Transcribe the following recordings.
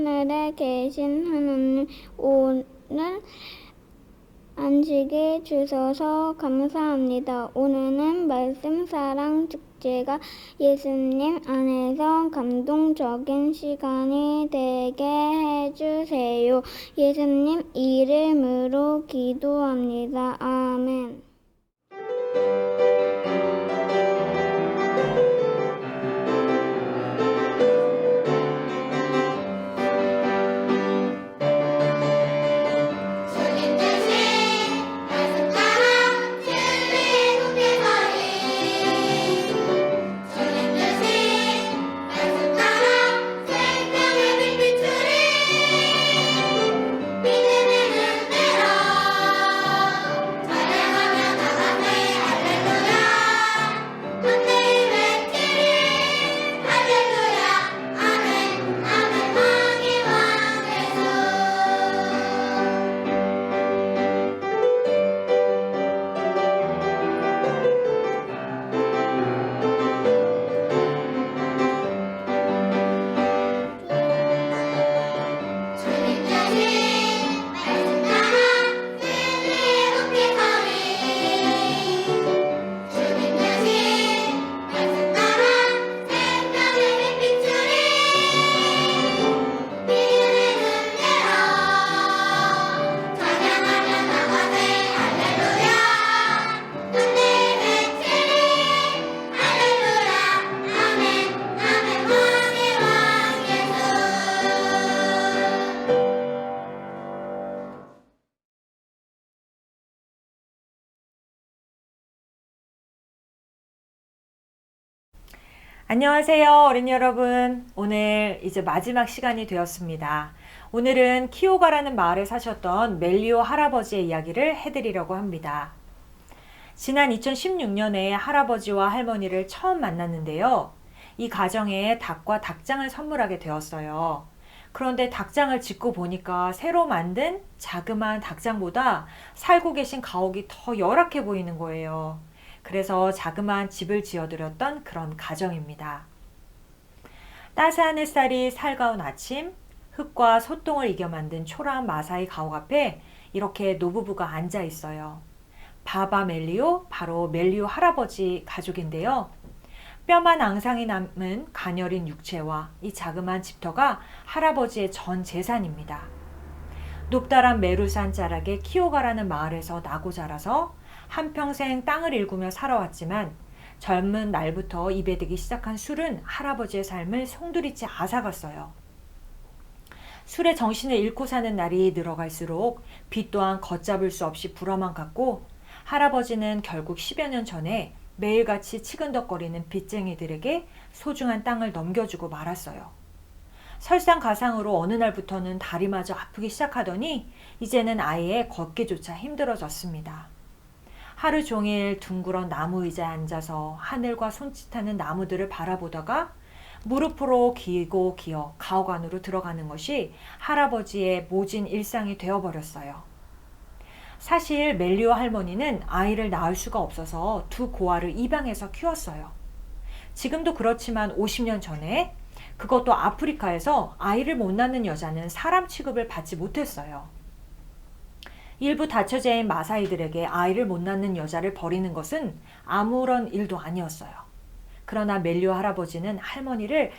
하늘에 계신 하나님, 오늘 안식일 주셔서 감사합니다. 오늘은 말씀 사랑 축제가 예수님 안에서 감동적인 시간이 되게 해주세요. 예수님 이름으로 기도합니다. 아멘. 안녕하세요, 어린이 여러분. 오늘 이제 마지막 시간이 되었습니다. 오늘은 키오가라는 마을에 사셨던 멜리오 할아버지의 이야기를 해드리려고 합니다. 지난 2016년에 할아버지와 할머니를 처음 만났는데요. 이 가정에 닭과 닭장을 선물하게 되었어요. 그런데 닭장을 짓고 보니까 새로 만든 자그마한 닭장보다 살고 계신 가옥이 더 열악해 보이는 거예요. 그래서 자그마한 집을 지어드렸던 그런 가정입니다. 따스한 햇살이 살가운 아침, 흙과 소똥을 이겨 만든 초라한 마사이 가옥 앞에 이렇게 노부부가 앉아 있어요. 바바 멜리오, 바로 멜리오 할아버지 가족인데요. 뼈만 앙상이 남은 가녀린 육체와 이 자그마한 집터가 할아버지의 전 재산입니다. 높다란 메루산 자락의 키오가라는 마을에서 나고 자라서 한평생 땅을 일구며 살아왔지만 젊은 날부터 입에 대기 시작한 술은 할아버지의 삶을 송두리째 앗아갔어요. 술에 정신을 잃고 사는 날이 늘어갈수록 빚 또한 걷잡을 수 없이 불어만 갔고 할아버지는 결국 10여 년 전에 매일같이 치근덕거리는 빚쟁이들에게 소중한 땅을 넘겨주고 말았어요. 설상가상으로 어느 날부터는 다리마저 아프기 시작하더니 이제는 아예 걷기조차 힘들어졌습니다. 하루 종일 둥그런 나무 의자에 앉아서 하늘과 손짓하는 나무들을 바라보다가 무릎으로 기고 기어 가옥 안으로 들어가는 것이 할아버지의 모진 일상이 되어버렸어요. 사실 멜리오 할머니는 아이를 낳을 수가 없어서 두 고아를 입양해서 키웠어요. 지금도 그렇지만 50년 전에 그것도 아프리카에서 아이를 못 낳는 여자는 사람 취급을 받지 못했어요. 일부 다처제인 마사이들에게 아이를 못 낳는 여자를 버리는 것은 아무런 일도 아니었어요. 그러나 멜리오 할아버지는 할머니를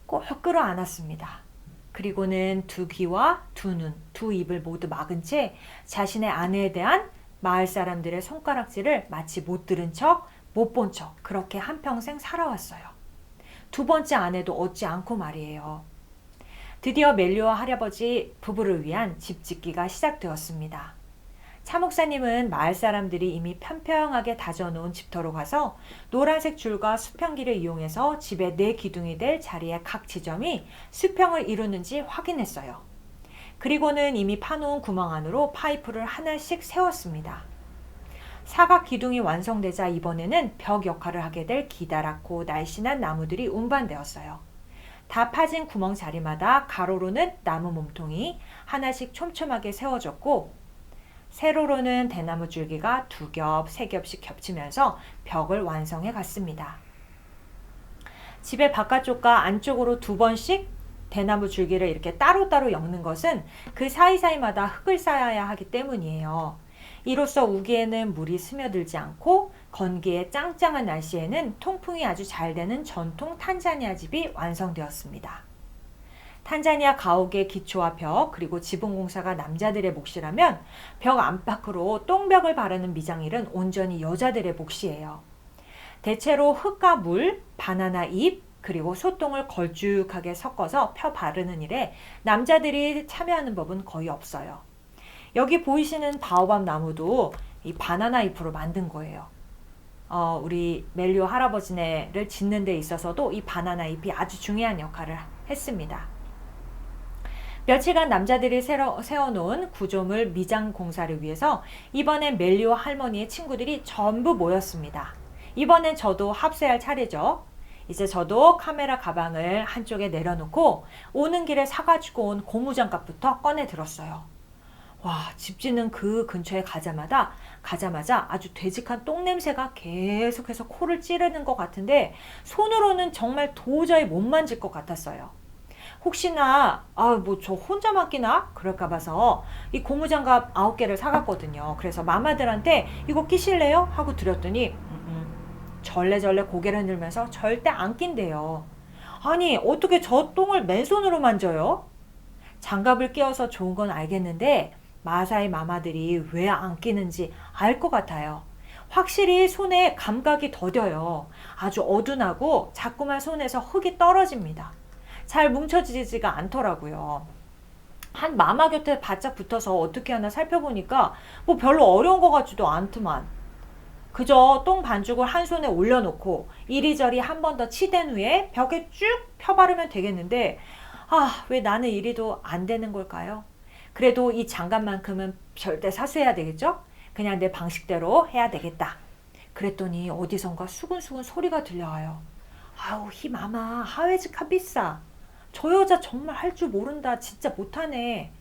꼭 끌어안았습니다. 그리고는 두 귀와 두 눈, 두 입을 모두 막은 채 자신의 아내에 대한 마을 사람들의 손가락질을 마치 못 들은 척, 못 본 척 그렇게 한평생 살아왔어요. 두 번째 아내도 얻지 않고 말이에요. 드디어 멜리오 할아버지 부부를 위한 집 짓기가 시작되었습니다. 차 목사님은 마을 사람들이 이미 평평하게 다져놓은 집터로 가서 노란색 줄과 수평기를 이용해서 집의 네 기둥이 될 자리의 각 지점이 수평을 이루는지 확인했어요. 그리고는 이미 파놓은 구멍 안으로 파이프를 하나씩 세웠습니다. 사각 기둥이 완성되자 이번에는 벽 역할을 하게 될 기다랗고 날씬한 나무들이 운반되었어요. 다 파진 구멍 자리마다 가로로는 나무 몸통이 하나씩 촘촘하게 세워졌고 세로로는 대나무 줄기가 두 겹, 세 겹씩 겹치면서 벽을 완성해 갔습니다. 집의 바깥쪽과 안쪽으로 두 번씩 대나무 줄기를 이렇게 따로따로 엮는 것은 그 사이사이마다 흙을 쌓아야 하기 때문이에요. 이로써 우기에는 물이 스며들지 않고 건기에 짱짱한 날씨에는 통풍이 아주 잘 되는 전통 탄자니아 집이 완성되었습니다. 탄자니아 가옥의 기초와 벽 그리고 지붕 공사가 남자들의 몫이라면 벽 안팎으로 똥벽을 바르는 미장일은 온전히 여자들의 몫이에요. 대체로 흙과 물, 바나나 잎, 그리고 소똥을 걸쭉하게 섞어서 펴 바르는 일에 남자들이 참여하는 법은 거의 없어요. 여기 보이시는 바오밥 나무도 이 바나나 잎으로 만든 거예요. 우리 멜리오 할아버지네를 짓는 데 있어서도 이 바나나 잎이 아주 중요한 역할을 했습니다. 며칠간 남자들이 세워놓은 구조물 미장 공사를 위해서 이번엔 멜리오 할머니의 친구들이 전부 모였습니다. 이번엔 저도 합세할 차례죠. 이제 저도 카메라 가방을 한쪽에 내려놓고 오는 길에 사가지고 온 고무장갑부터 꺼내 들었어요. 와, 집 짓는 그 근처에 가자마자 아주 되직한 똥냄새가 계속해서 코를 찌르는 것 같은데 손으로는 정말 도저히 못 만질 것 같았어요. 혹시나 저 혼자만 끼나? 그럴까 봐서 이 고무장갑 9개를 사갔거든요. 그래서 마마들한테 이거 끼실래요? 하고 드렸더니 절레절레 고개를 흔들면서 절대 안 낀대요. 아니, 어떻게 저 똥을 맨손으로 만져요? 장갑을 끼워서 좋은 건 알겠는데 마사이 마마들이 왜 안 끼는지 알 것 같아요. 확실히 손에 감각이 더뎌요. 아주 어둔하고 자꾸만 손에서 흙이 떨어집니다. 잘 뭉쳐지지가 않더라고요. 한 마마 곁에 바짝 붙어서 어떻게 하나 살펴보니까 뭐 별로 어려운 것 같지도 않더만. 그저 똥 반죽을 한 손에 올려놓고 이리저리 한 번 더 치댄 후에 벽에 쭉 펴바르면 되겠는데 왜 나는 이리도 안 되는 걸까요? 그래도 이 장갑만큼은 절대 사수해야 되겠죠? 그냥 내 방식대로 해야 되겠다. 그랬더니 어디선가 수근수근 소리가 들려와요. 아우, 히 마마 하웨즈카 비싸. 저 여자 정말 할 줄 모른다. 진짜 못하네.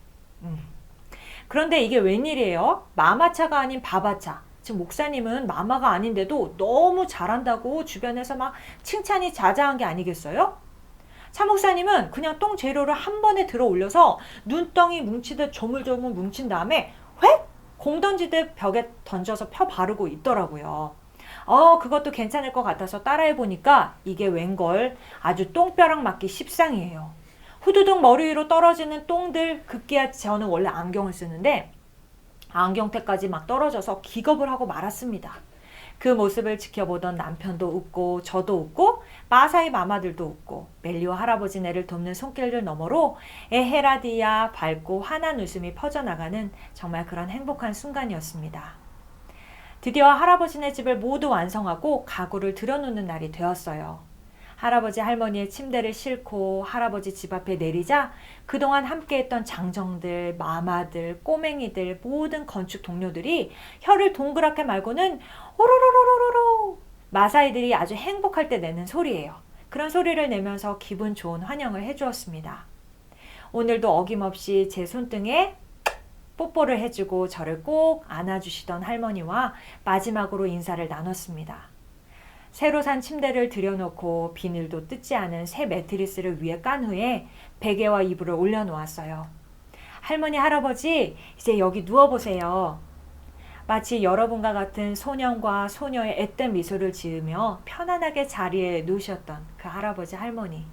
그런데 이게 웬일이에요? 마마차가 아닌 바바차. 지금 목사님은 마마가 아닌데도 너무 잘한다고 주변에서 막 칭찬이 자자한 게 아니겠어요? 차 목사님은 그냥 똥 재료를 한 번에 들어 올려서 눈덩이 뭉치듯 조물조물 뭉친 다음에 획! 공 던지듯 벽에 던져서 펴 바르고 있더라고요. 그것도 괜찮을 것 같아서 따라해보니까 이게 웬걸 아주 똥벼락 맞기 십상이에요. 후두둑 머리 위로 떨어지는 똥들 급기야 저는 원래 안경을 쓰는데 안경테까지 막 떨어져서 기겁을 하고 말았습니다. 그 모습을 지켜보던 남편도 웃고 저도 웃고 마사이 마마들도 웃고 멜리오 할아버지네를 돕는 손길들 너머로 에헤라디야 밝고 환한 웃음이 퍼져나가는 정말 그런 행복한 순간이었습니다. 드디어 할아버지네 집을 모두 완성하고 가구를 들여놓는 날이 되었어요. 할아버지 할머니의 침대를 싣고 할아버지 집 앞에 내리자 그동안 함께했던 장정들, 마마들, 꼬맹이들 모든 건축 동료들이 혀를 동그랗게 말고는 오로로로로로 마사이들이 아주 행복할 때 내는 소리예요. 그런 소리를 내면서 기분 좋은 환영을 해주었습니다. 오늘도 어김없이 제 손등에 뽀뽀를 해주고 저를 꼭 안아주시던 할머니와 마지막으로 인사를 나눴습니다. 새로 산 침대를 들여놓고 비닐도 뜯지 않은 새 매트리스를 위에 깐 후에 베개와 이불을 올려놓았어요. 할머니, 할아버지, 이제 여기 누워보세요. 마치 여러분과 같은 소년과 소녀의 앳된 미소를 지으며 편안하게 자리에 누우셨던 그 할아버지, 할머니.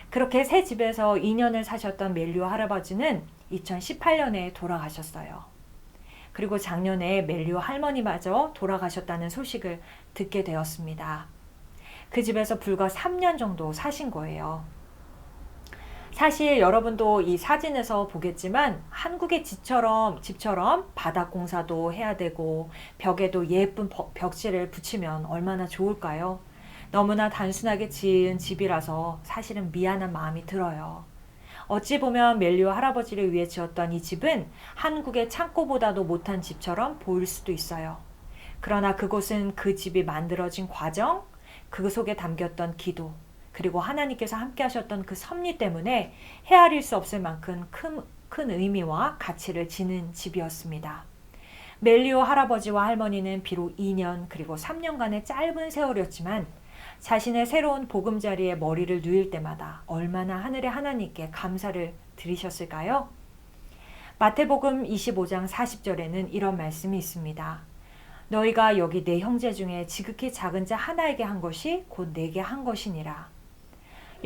그렇게 새 집에서 2년을 사셨던 멜리오 할아버지는 2018년에 돌아가셨어요. 그리고 작년에 멜리오 할머니마저 돌아가셨다는 소식을 듣게 되었습니다. 그 집에서 불과 3년 정도 사신 거예요. 사실 여러분도 이 사진에서 보겠지만 한국의 집처럼 바닥 공사도 해야 되고 벽에도 예쁜 벽지를 붙이면 얼마나 좋을까요? 너무나 단순하게 지은 집이라서 사실은 미안한 마음이 들어요. 어찌 보면 멜리오 할아버지를 위해 지었던 이 집은 한국의 창고보다도 못한 집처럼 보일 수도 있어요. 그러나 그곳은 그 집이 만들어진 과정, 그 속에 담겼던 기도, 그리고 하나님께서 함께 하셨던 그 섭리 때문에 헤아릴 수 없을 만큼 큰 의미와 가치를 지닌 집이었습니다. 멜리오 할아버지와 할머니는 비록 2년 그리고 3년간의 짧은 세월이었지만 자신의 새로운 보금자리에 머리를 누일 때마다 얼마나 하늘의 하나님께 감사를 드리셨을까요? 마태복음 25장 40절에는 이런 말씀이 있습니다. 너희가 여기 내 형제 중에 지극히 작은 자 하나에게 한 것이 곧 내게 한 것이니라.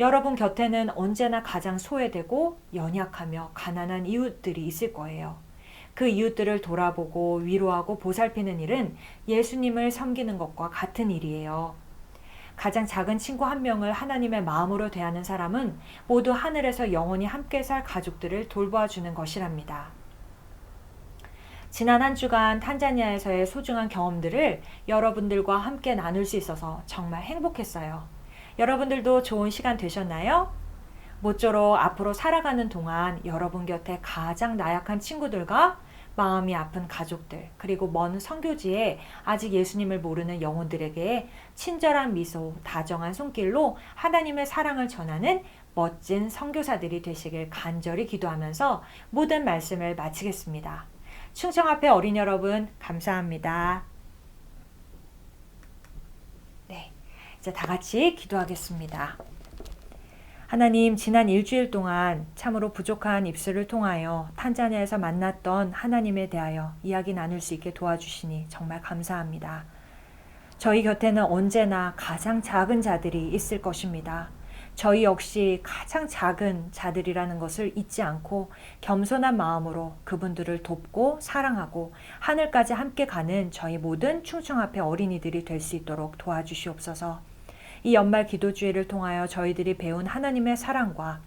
여러분 곁에는 언제나 가장 소외되고 연약하며 가난한 이웃들이 있을 거예요. 그 이웃들을 돌아보고 위로하고 보살피는 일은 예수님을 섬기는 것과 같은 일이에요. 가장 작은 친구 한 명을 하나님의 마음으로 대하는 사람은 모두 하늘에서 영원히 함께 살 가족들을 돌보아주는 것이랍니다. 지난 한 주간 탄자니아에서의 소중한 경험들을 여러분들과 함께 나눌 수 있어서 정말 행복했어요. 여러분들도 좋은 시간 되셨나요? 모쪼록 앞으로 살아가는 동안 여러분 곁에 가장 나약한 친구들과 마음이 아픈 가족들, 그리고 먼 선교지에 아직 예수님을 모르는 영혼들에게 친절한 미소, 다정한 손길로 하나님의 사랑을 전하는 멋진 선교사들이 되시길 간절히 기도하면서 모든 말씀을 마치겠습니다. 충청 앞에 어린 여러분, 감사합니다. 네, 이제 다 같이 기도하겠습니다. 하나님, 지난 일주일 동안 참으로 부족한 입술을 통하여 탄자니아에서 만났던 하나님에 대하여 이야기 나눌 수 있게 도와주시니 정말 감사합니다. 저희 곁에는 언제나 가장 작은 자들이 있을 것입니다. 저희 역시 가장 작은 자들이라는 것을 잊지 않고 겸손한 마음으로 그분들을 돕고 사랑하고 하늘까지 함께 가는 저희 모든 충청 앞에 어린이들이 될 수 있도록 도와주시옵소서. 이 연말 기도주의를 통하여 저희들이 배운 하나님의 사랑과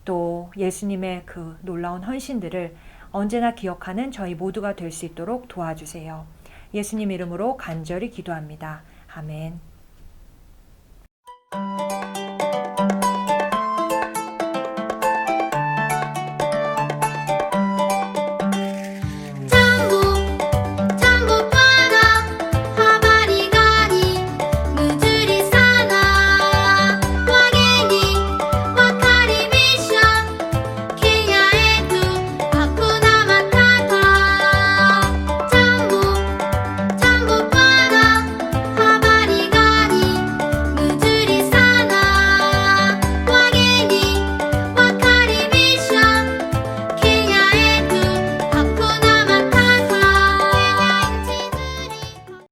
또 예수님의 그 놀라운 헌신들을 언제나 기억하는 저희 모두가 될 수 있도록 도와주세요. 예수님 이름으로 간절히 기도합니다. 아멘.